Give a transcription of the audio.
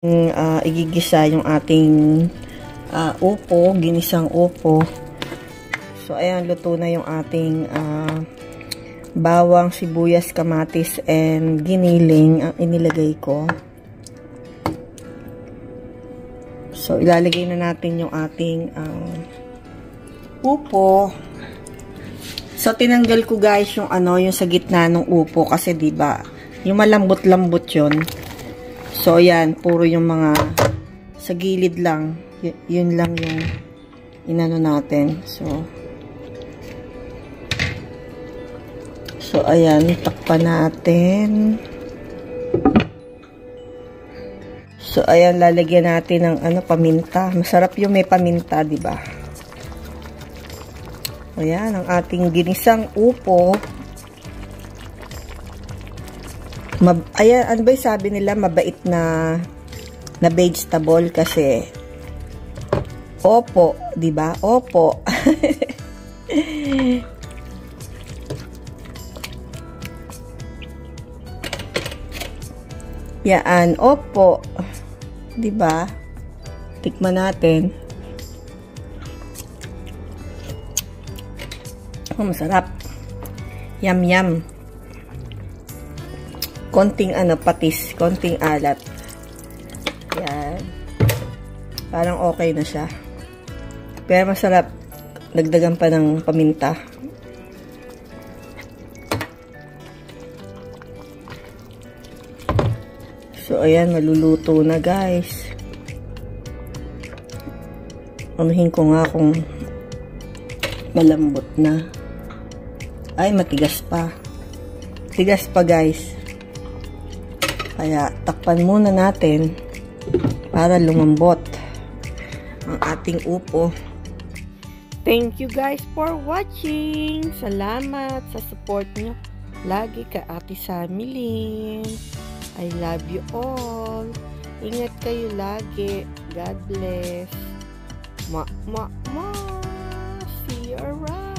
Igigisa yung ating upo, ginisang upo. So, ayan, luto na yung ating bawang, sibuyas, kamatis, and giniling ang inilagay ko. So, ilalagay na natin yung ating upo. So, tinanggal ko guys yung yung sa gitna ng upo kasi 'di ba, yung malambot-lambot 'yon. So, ayan, puro yung mga sa gilid lang. Yun lang yung inano natin. So, ayan, takpan natin. So, ayan, lalagyan natin ng paminta. Masarap yung may paminta, di ba? Ayan, ang ating ginisang upo. Ayan, ano ba yung sabi nila? Mabait na vegetable kasi opo, di ba? Opo. Yan, opo. Di ba? Tikman natin. Oh, masarap. Yum, yum. Konting patis, konting alat. Yan. Parang okay na siya. Pero masarap. Dagdagan pa ng paminta. So, ayan, maluluto na guys. Anuhin ko nga kung malambot na. Ay, matigas pa. Tigas pa guys. Kaya, takpan muna natin para lumambot ang ating upo. Thank you guys for watching. Salamat sa support nyo lagi ka Ate Samilyn. I love you all. Ingat kayo lagi. God bless. See you around.